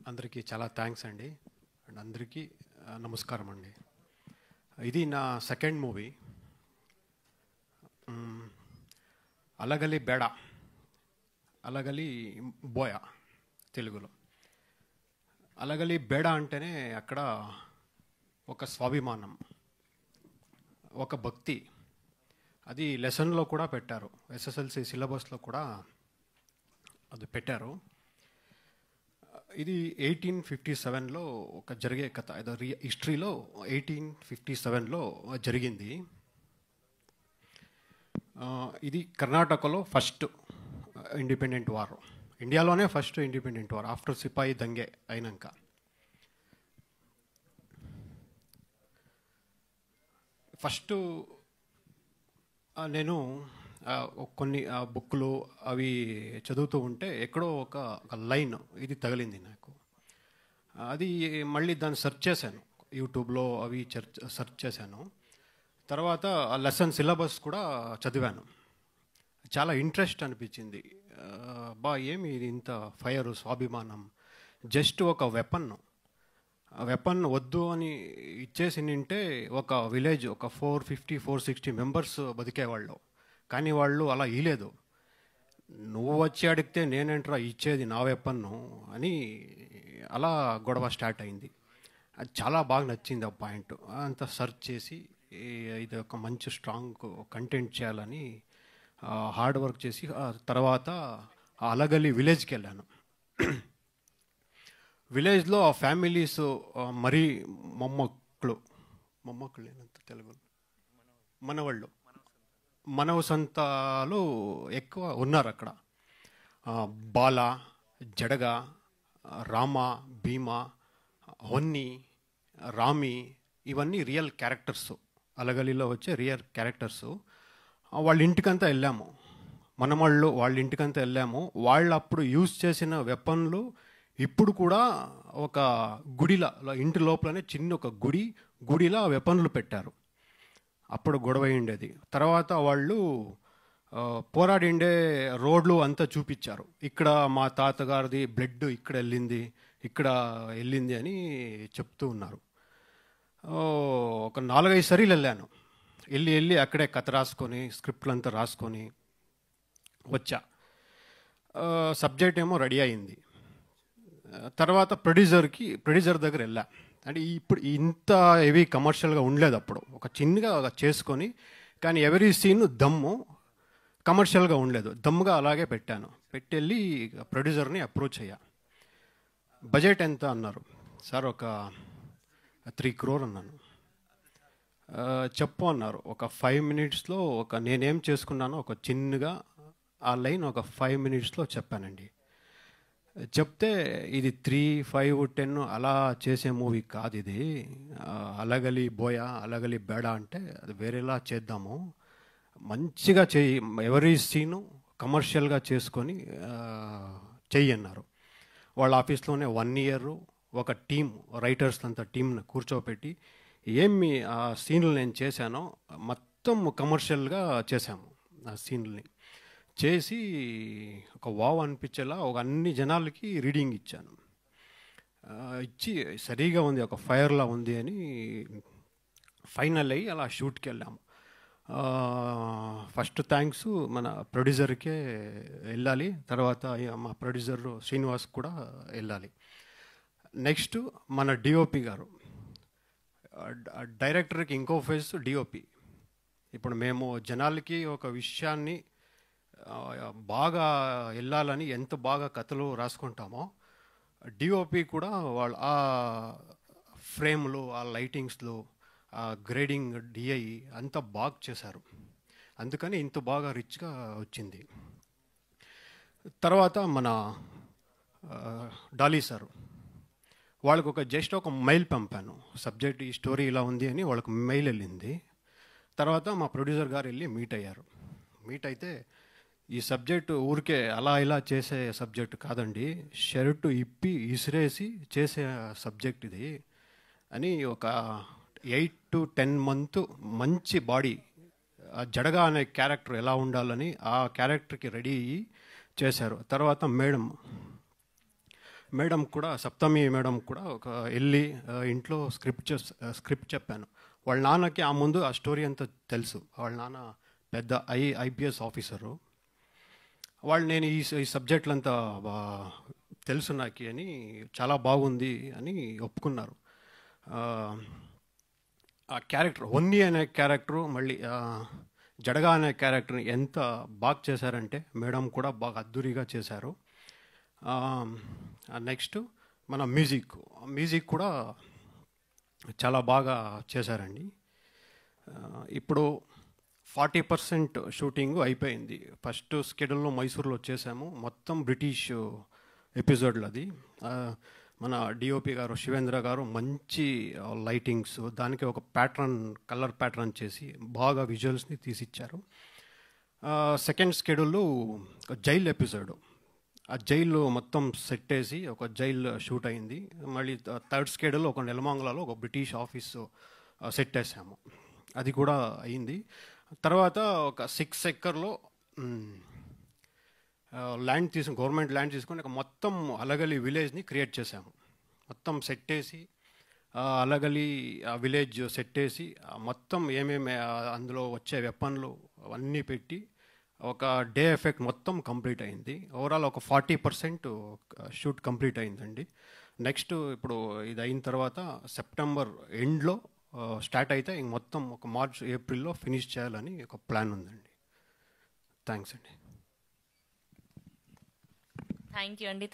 అందరికీ చాలా థ్యాంక్స్ అండి. అండ్ అందరికీ నమస్కారం అండి. ఇది నా సెకండ్ మూవీ. అలగలి బేడ, అలగలి బోయ తెలుగులో. అలగలి బేడ అంటేనే అక్కడ ఒక స్వాభిమానం, ఒక భక్తి. అది లెసన్లో కూడా పెట్టారు, ఎస్ఎస్ఎల్సి సిలబస్లో కూడా అది పెట్టారు. ఇది 1857లో ఒక జరిగే కథ. ఇది హిస్టరీలో 1857లో జరిగింది. ఇది కర్ణాటకలో ఫస్ట్ ఇండిపెండెంట్ వార్, ఇండియాలోనే ఫస్ట్ ఇండిపెండెంట్ వార్ ఆఫ్టర్ సిపాయి దంగే అయినాక. ఫస్ట్ నేను కొన్ని బుక్లు అవి చదువుతూ ఉంటే ఎక్కడో ఒక లైన్ ఇది తగిలింది నాకు. అది మళ్ళీ దాన్ని సెర్చ్ చేశాను, యూట్యూబ్లో అవి సెర్చ్ చేశాను. తర్వాత ఆ లెసన్ సిలబస్ కూడా చదివాను. చాలా ఇంట్రెస్ట్ అనిపించింది. ఏమి ఇది ఇంత ఫైర్, స్వాభిమానం, జస్ట్ ఒక వెపన్ వద్దు అని ఇచ్చేసి నింటే ఒక విలేజ్ ఒక 450-460 మెంబర్స్ బతికేవాళ్ళు. కానీ వాళ్ళు అలా ఇలేదు. నువ్వు వచ్చి అడిగితే నేనేంట్రా ఇచ్చేది, నా వెపన్ను అని అలా గొడవ స్టార్ట్ అయింది. అది చాలా బాగా నచ్చింది ఆ పాయింట్. అంతా సెర్చ్ చేసి ఇది ఒక మంచి స్ట్రాంగ్ కంటెంట్ చేయాలని హార్డ్ వర్క్ చేసి తర్వాత అలగలి విలేజ్కి వెళ్ళాను. విలేజ్లో ఆ ఫ్యామిలీస్ మరీ మొమ్మక్కులు ఏనంత తెలుగు మనవసంతాలు ఎక్కువ ఉన్నారు అక్కడ. బాల, జడగ, రామ, భీమ, హొన్ని, రామి ఇవన్నీ రియల్ క్యారెక్టర్స్, అలగలిలో వచ్చే రియల్ క్యారెక్టర్స్. వాళ్ళ ఇంటికంతా వెళ్ళాము, మనవాళ్ళు వాళ్ళ ఇంటికంతా వెళ్ళాము. వాళ్ళు అప్పుడు యూజ్ చేసిన వెపన్లు ఇప్పుడు కూడా ఒక గుడిలా, ఇంటి లోపలనే చిన్న ఒక గుడిలా వెపన్లు పెట్టారు. అప్పుడు గొడవ ఉండేది. తర్వాత వాళ్ళు పోరాడిండే రోడ్లు అంతా చూపించారు. ఇక్కడ మా తాతగారిది బ్లడ్ ఇక్కడ వెళ్ళింది అని చెప్తూ ఉన్నారు. ఒక 4-5 సార్లు వెళ్ళాను. వెళ్ళి అక్కడే కథ రాసుకొని, స్క్రిప్ట్లు అంతా రాసుకొని వచ్చా. సబ్జెక్ట్ ఏమో రెడీ అయింది. తర్వాత ప్రొడ్యూసర్ దగ్గర వెళ్ళా. అంటే ఇప్పుడు ఇంత హెవీ కమర్షియల్గా ఉండలేదు అప్పుడు. ఒక చిన్నగా చేసుకొని, కానీ ఎవరీ సీన్ దమ్ము కమర్షియల్గా ఉండలేదు. దమ్ముగా అలాగే వెళ్ళి ప్రొడ్యూసర్ని అప్రోచ్ అయ్యా. బడ్జెట్ ఎంత అన్నారు. సార్ ఒక 3 crore అన్నాను. చెప్పు అన్నారు. ఒక 5 minutesలో నేనేం చేసుకున్నానో ఒక చిన్నగా ఆ లైన్ ఒక 5 minutesలో చెప్పానండి. చెప్తే ఇది 3, 5, 10 అలా చేసే మూవీ కాదు ఇది. అలగలి బోయ, అలగలి బేడ అంటే అది వేరేలా చేద్దాము, మంచిగా చెయ్యి, ఎవరీ సీను కమర్షియల్గా చేసుకొని చెయ్యి అన్నారు. వాళ్ళ ఆఫీస్లోనే 1 year ఒక టీం, రైటర్స్ అంతా టీంని కూర్చోపెట్టి ఏమి ఆ సీన్లు నేను చేశానో మొత్తం కమర్షియల్గా చేశాము. ఆ సీన్లని చేసి ఒక వావ్ అనిపించేలా ఒక అన్ని జనాలకి రీడింగ్ ఇచ్చాను. ఇచ్చి సరిగా ఉంది, ఒక ఫైర్లా ఉంది అని ఫైనల్ అయ్యి అలా షూట్కి వెళ్ళాము. ఫస్ట్ థ్యాంక్స్ మన ప్రొడ్యూసర్కే వెళ్ళాలి. తర్వాత మా ప్రొడ్యూసర్ శ్రీనివాస్ కూడా వెళ్ళాలి. నెక్స్ట్ మన డిఓపి గారు, డైరెక్టర్కి ఇంకో ఫేస్ డిఓపి. ఇప్పుడు మేము జనాలకి ఒక విషయాన్ని బాగా వెళ్ళాలని ఎంత బాగా కథలు రాసుకుంటామో, డిఓపి కూడా వాళ్ళు ఆ ఫ్రేమ్లు, ఆ లైటింగ్స్లో, ఆ గ్రేడింగ్, డిఐ అంతా బాగా చేశారు. అందుకని ఇంత బాగా రిచ్గా వచ్చింది. తర్వాత మన డాలీ సార్, వాళ్ళకు జస్ట్ ఒక మెయిల్ పంపాను, సబ్జెక్ట్ ఈ స్టోరీ ఇలా ఉంది అని. వాళ్ళకు మెయిల్ వెళ్ళింది. తర్వాత మా ప్రొడ్యూసర్ గారు వెళ్ళి మీట్ అయ్యారు. మీట్ అయితే ఈ సబ్జెక్టు ఊరికే అలా ఇలా చేసే సబ్జెక్టు కాదండి, షర్టు ఇప్పి ఇసిరేసి చేసే సబ్జెక్ట్ ఇది అని. ఒక 8 to 10 months మంచి బాడీ, జడగా అనే క్యారెక్టర్ ఎలా ఉండాలని ఆ క్యారెక్టర్కి రెడీ అయ్యి చేశారు. తర్వాత మేడం కూడా సప్తమి మేడం కూడా ఒక వెళ్ళి ఇంట్లో స్క్రిప్ట్ చెప్పాను. వాళ్ళ నాన్నకి ఆ ముందు ఆ స్టోరీ అంతా తెలుసు. వాళ్ళ నాన్న పెద్ద ఐపీఎస్ ఆఫీసరు. వాళ్ళు నేను ఈ సబ్జెక్టులంతా తెలుసు నాకు అని, చాలా బాగుంది అని ఒప్పుకున్నారు. ఆ క్యారెక్టర్ హొన్ని అనే క్యారెక్టరు, మళ్ళీ జడగా అనే క్యారెక్టర్ని ఎంత బాగా చేశారంటే మేడం కూడా బాగా అద్దురిగా చేశారు. నెక్స్ట్ మన మ్యూజిక్ కూడా చాలా బాగా చేశారండి. ఇప్పుడు 40% షూటింగ్ అయిపోయింది. ఫస్ట్ స్కెడ్యూల్లో మైసూర్లో చేసాము, మొత్తం బ్రిటిష్ ఎపిసోడ్లు అది. మన డిఓపి గారు శివేంద్ర గారు మంచి లైటింగ్స్, దానికి ఒక కలర్ ప్యాటర్న్ చేసి బాగా విజువల్స్ని తీసిచ్చారు. సెకండ్ స్కెడ్యూల్ జైల్ ఎపిసోడ్, ఆ జైలు మొత్తం సెట్ వేసి ఒక జైల్ షూట్ అయింది. మళ్ళీ థర్డ్ స్కెడ్యూల్ ఒక నెలమంగళలో ఒక బ్రిటిష్ ఆఫీసు సెట్ వేసాము, అది కూడా అయింది. తర్వాత ఒక 6 ఎకర్లో గవర్నమెంట్ ల్యాండ్ తీసుకొని ఒక మొత్తం అలగలి విలేజ్ని క్రియేట్ చేశాము. మొత్తం సెట్ వేసి అలగలి ఆ విలేజ్ సెట్ వేసి మొత్తం ఏమేమి అందులో వచ్చే వెపన్లు అవన్నీ పెట్టి ఒక డే ఎఫెక్ట్ మొత్తం కంప్లీట్ అయింది. ఓవరాల్ ఒక 40% షూట్ కంప్లీట్ అయిందండి. నెక్స్ట్ ఇప్పుడు ఇది అయిన తర్వాత సెప్టెంబర్ ఎండ్లో స్టార్ట్ అయితే ఇంక మొత్తం ఒక మార్చ్ ఏప్రిల్లో ఫినిష్ చేయాలని ఒక ప్లాన్ ఉందండి. థ్యాంక్స్ అండి. థ్యాంక్ యూ అండి.